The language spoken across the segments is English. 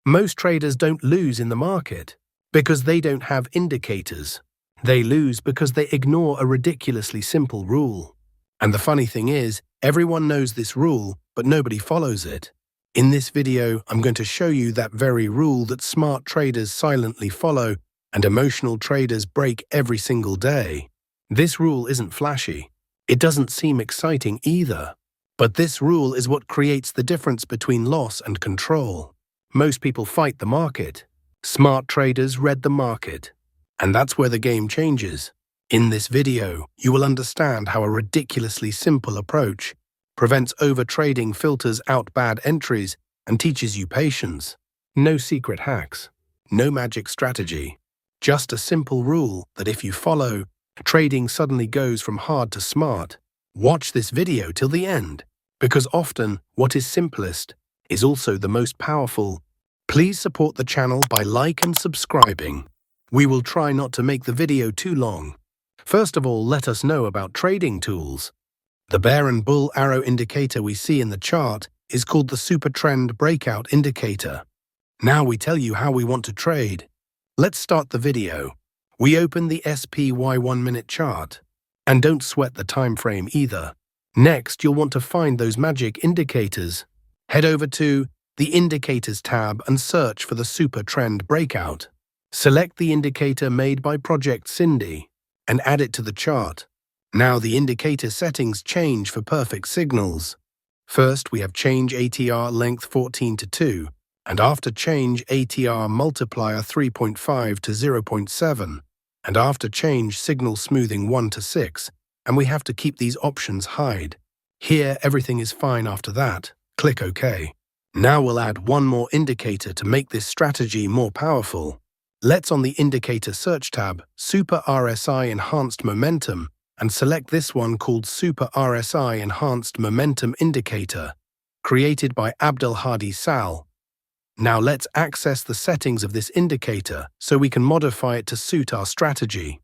Most traders don't lose in the market because they don't have indicators. They lose because they ignore a ridiculously simple rule. And the funny thing is, everyone knows this rule, but nobody follows it. In this video, I'm going to show you that very rule that smart traders silently follow and emotional traders break every single day. This rule isn't flashy. It doesn't seem exciting either. But this rule is what creates the difference between loss and control. Most people fight the market. Smart traders read the market. And that's where the game changes. In this video, you will understand how a ridiculously simple approach prevents overtrading, filters out bad entries, and teaches you patience. No secret hacks, no magic strategy, just a simple rule that if you follow, trading suddenly goes from hard to smart. Watch this video till the end, because often what is simplest is also the most powerful. Please support the channel by like and subscribing. We will try not to make the video too long. First of all, let us know about trading tools. The bear and bull arrow indicator we see in the chart is called the super trend breakout indicator. Now we tell you how we want to trade. Let's start the video. We open the SPY 1-minute chart. And don't sweat the time frame either. Next, you'll want to find those magic indicators. Head over to the Indicators tab and search for the super trend breakout. Select the indicator made by Project Cindy and add it to the chart. Now the indicator settings change for perfect signals. First, we have change ATR length 14 to 2, and after change ATR multiplier 3.5 to 0.7, and after change signal smoothing 1 to 6, and we have to keep these options hide. Here, everything is fine after that. Click OK. Now we'll add one more indicator to make this strategy more powerful. Let's on the Indicator Search tab, Super RSI Enhanced Momentum, and select this one called Super RSI Enhanced Momentum Indicator, created by Abdelhadi Sal. Now let's access the settings of this indicator so we can modify it to suit our strategy.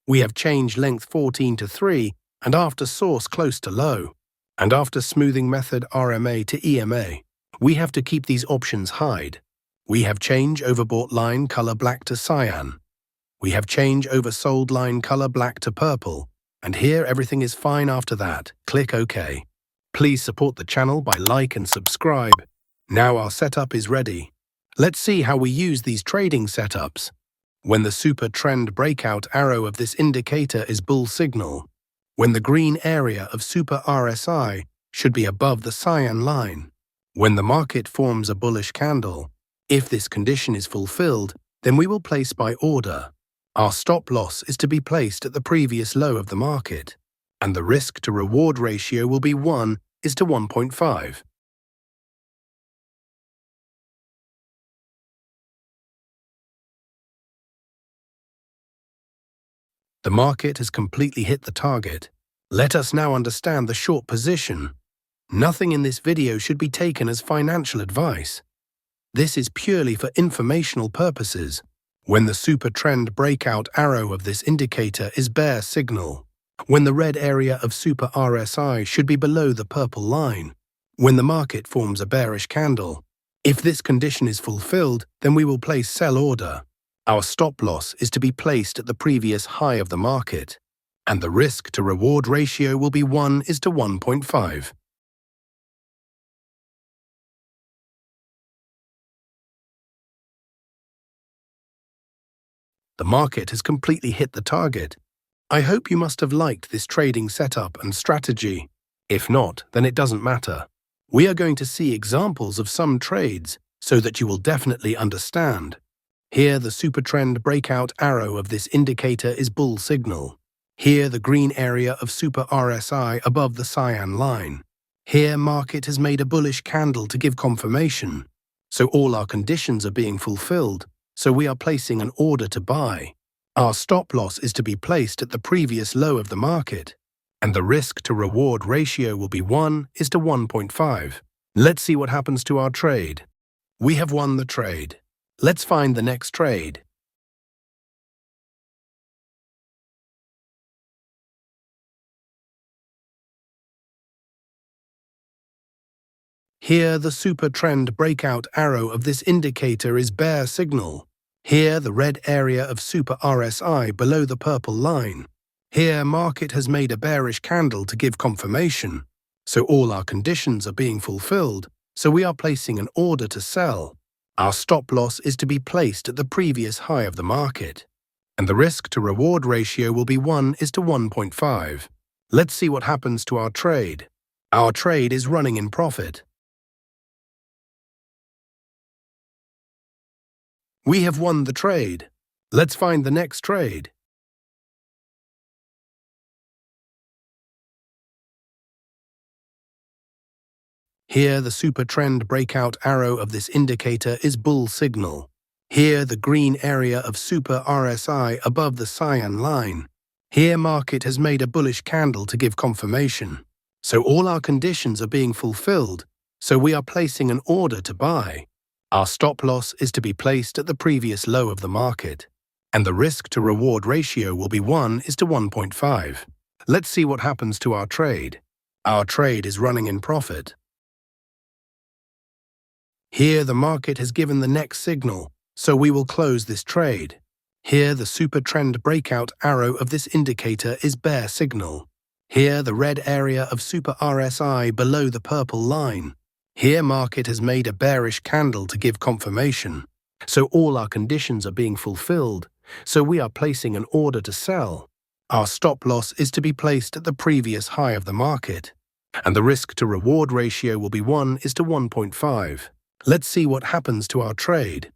We have change length 14 to 3, and after source close to low, and after smoothing method RMA to EMA. We have to keep these options hide. We have change overbought line color black to cyan. We have change oversold line color black to purple. And here everything is fine after that. Click OK. Please support the channel by like and subscribe. Now our setup is ready. Let's see how we use these trading setups. When the super trend breakout arrow of this indicator is bull signal. When the green area of super RSI should be above the cyan line. When the market forms a bullish candle. If this condition is fulfilled, then we will place by order. Our stop loss is to be placed at the previous low of the market, and the risk-to-reward ratio will be 1:1.5. The market has completely hit the target. Let us now understand the short position. Nothing in this video should be taken as financial advice. This is purely for informational purposes. When the super trend breakout arrow of this indicator is bear signal. When the red area of super RSI should be below the purple line. When the market forms a bearish candle. If this condition is fulfilled, then we will place sell order. Our stop loss is to be placed at the previous high of the market. And the risk-to-reward ratio will be 1:1.5. The market has completely hit the target. I hope you must have liked this trading setup and strategy. If not, then it doesn't matter. We are going to see examples of some trades so that you will definitely understand. Here, the super trend breakout arrow of this indicator is bull signal. Here, the green area of super RSI above the cyan line. Here, market has made a bullish candle to give confirmation. So all our conditions are being fulfilled. So we are placing an order to buy. Our stop loss is to be placed at the previous low of the market, and the risk-to-reward ratio will be 1:1.5. Let's see what happens to our trade. We have won the trade. Let's find the next trade. Here, the super trend breakout arrow of this indicator is bear signal. Here, the red area of super RSI below the purple line. Here, market has made a bearish candle to give confirmation. So all our conditions are being fulfilled, so we are placing an order to sell. Our stop loss is to be placed at the previous high of the market. And the risk-to-reward ratio will be 1:1.5. Let's see what happens to our trade. Our trade is running in profit. We have won the trade. Let's find the next trade. Here, the super trend breakout arrow of this indicator is bull signal. Here, the green area of super RSI above the cyan line. Here, market has made a bullish candle to give confirmation. So all our conditions are being fulfilled, so we are placing an order to buy. Our stop loss is to be placed at the previous low of the market. And the risk-to-reward ratio will be 1:1.5. Let's see what happens to our trade. Our trade is running in profit. Here, the market has given the next signal, so we will close this trade. Here, the super trend breakout arrow of this indicator is bear signal. Here, the red area of super RSI below the purple line. Here, market has made a bearish candle to give confirmation. So all our conditions are being fulfilled, so we are placing an order to sell. Our stop loss is to be placed at the previous high of the market. And the risk-to-reward ratio will be 1:1.5. Let's see what happens to our trade.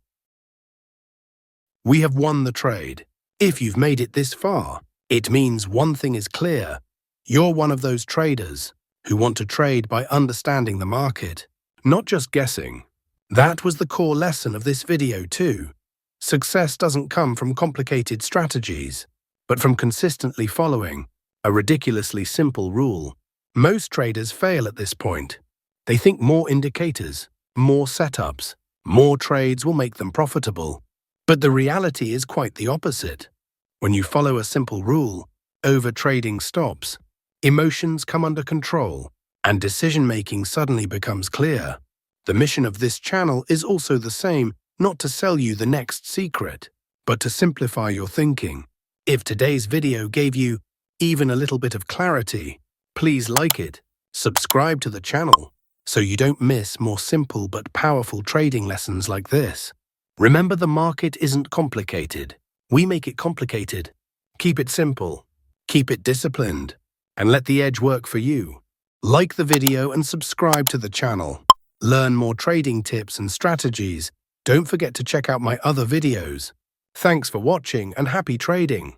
We have won the trade. If you've made it this far, it means one thing is clear. You're one of those traders who want to trade by understanding the market, not just guessing. That was the core lesson of this video too. Success doesn't come from complicated strategies, but from consistently following a ridiculously simple rule. Most traders fail at this point. They think more indicators, more setups, more trades will make them profitable. But the reality is quite the opposite. When you follow a simple rule, overtrading stops, emotions come under control, and decision-making suddenly becomes clear. The mission of this channel is also the same, not to sell you the next secret, but to simplify your thinking. If today's video gave you even a little bit of clarity, please like it, subscribe to the channel, so you don't miss more simple but powerful trading lessons like this. Remember, the market isn't complicated. We make it complicated. Keep it simple, keep it disciplined, and let the edge work for you. Like the video and subscribe to the channel. Learn more trading tips and strategies. Don't forget to check out my other videos. Thanks for watching and happy trading.